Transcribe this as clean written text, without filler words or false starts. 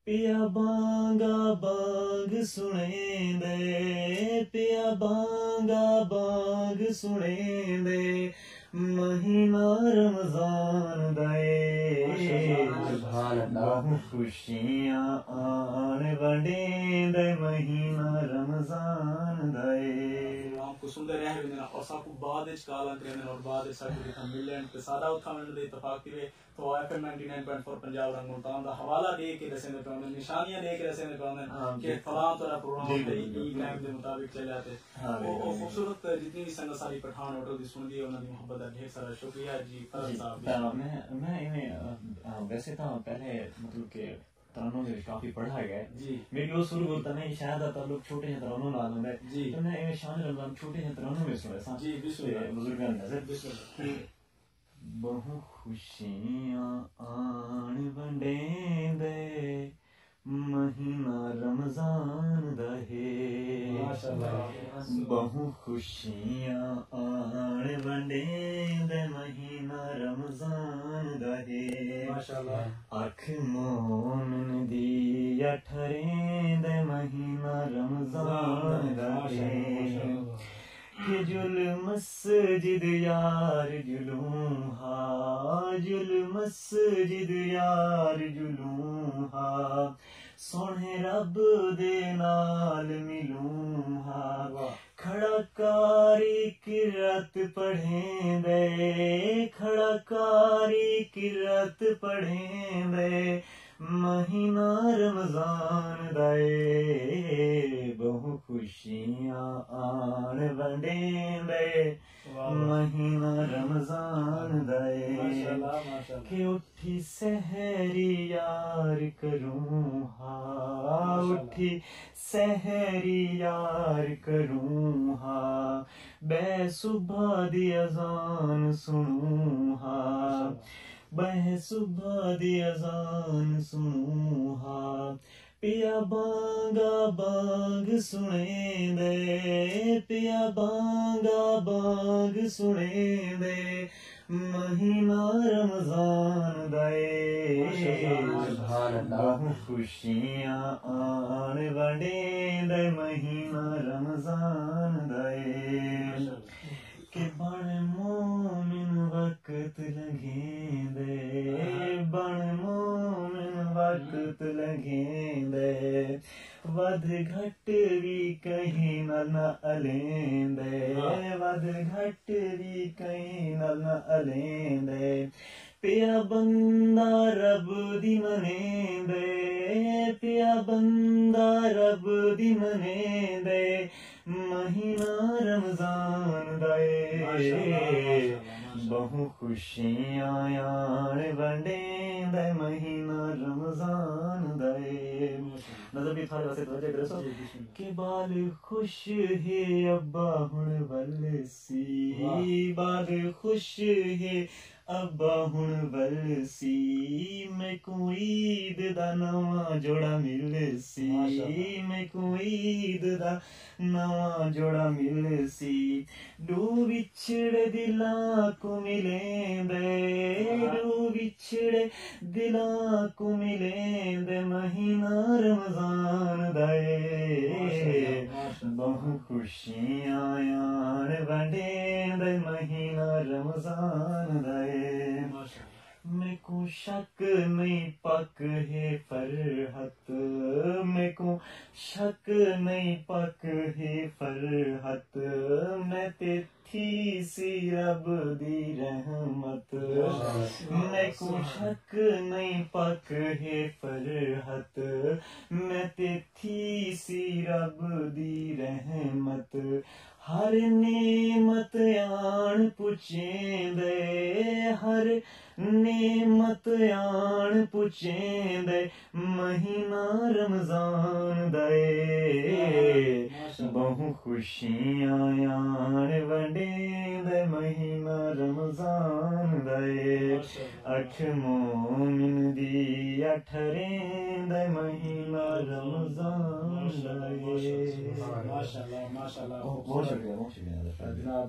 पिया बांगा बांग सुने दे, पिया बांगा बांग सुने दे, महीना रमजान दाए, बहु खुशियां आन वंडे दे, महीना रमजान दाए। आपको सुंदर रह विंदना और साकू बाद इच काला करने और बाद इच साकू दिखा मिलन ते सादा उठावन दे इत्तेफाक दिवे तो FM 99.4 पंजाब रंग मुल्तान दा हवाला दे के रसे ने पावन निशानियां दे के रसे ने पावन के फलां तोरा प्रोग्राम दे ई टाइम दे मुताबिक चले आते और खूबसूरत जितनी भी संग सारी पठान होटल दी सुन दी उन्हां दी मोहब्बत दा ढेर सारा शुक्रिया जी फरज साहब। मैं इन्हें वैसे तो पहले मतलब के तरानों में काफी पढ़ा गया जी मेरी वो शुरू होता नहीं शायद ताल्लुक छोटे हैं तरानों नाल है जी तो मैं ये शान रमजान छोटे हैं तरानों में सुना था जी बिस्मिल्लाह बुजुर्गां नजर बिस्मिल्लाह। बहु खुशियां आन वंडे दे, महीना रमजान दा है, बहु खुशियां आन वंडे दे, महीना रमजान दा है, अख मोमिन दी अठरे दे, महीना रमजान दा है, कि जुल मस्जिद यार जुलूं हा, जुल मस्जिद यार जुलूं हा, सोने रब दे नाल मिलूं हा, खड़ा कारी किरत पढ़ें दे, खड़ा कारी किरत पढ़ें दे, महीना रमजान दाए, बहु खुशियां आन वंडे दे, महीना रमजान दाए, कि उठी सहरी यार करूं हा, उठी सहरी यार करूं हा, बे सुबह दी अजान सुनूं हा, बह सुबह दी अजान सुनूं हा, पिया बांगा बांग सुने दे, पिया बांगा बांग सुने दे, महीना रमजान दाए, बहु खुशियां आन वंडे दे, महीना रमजान दाए, कि बण मोमिन वक्त लगे दे, बण मोमिन वक्त लगे दे, वध घट भी कहीं न अलेंदे, वध घट भी कहीं न अलेंदे, पिया बंदा रब दी मने दे, पिया बंदा रब दी मने दे, महीना रमजान दाए, बहु खुशियां आन वंडे दे, महीना रमजान दाए। नजर भी थारे वास्ते तवज्जो करो के बाल खुश है अब्बा हुण वलसी, बाल खुश है अब्बा हुण वलसी, मैं को ईद दा नवा जोड़ा मिलसी, मैं को ईद दा नवा जोड़ा मिलसी, दो विछड़े दिलां को मिलेंदे, दो विछड़े दिलां को मिलेंदे, महीना रमजान दाए, बहु खुशियां आन वंडे दे, महीना रमजान दाए, मैं को शक नहीं पक है फरहत, मैं को शक नहीं पक है फरहत, मैं ते थी सी रब दी रहमत, मैं को शक नहीं पक है फरहत, मैं ते थी सी रब दी रहमत, हर नेमत आन पुछेंदे, हर नेमत आन पुछेंदे, महीना रमजान दाए, बहु खुशियां आन वंडे दे, महीना रमजान दाए, अठ मोमिन दी अठरे दे, महीना रमजान दाए। माशाल्लाह माशाल्लाह बहुत शुक्रिया जनाब।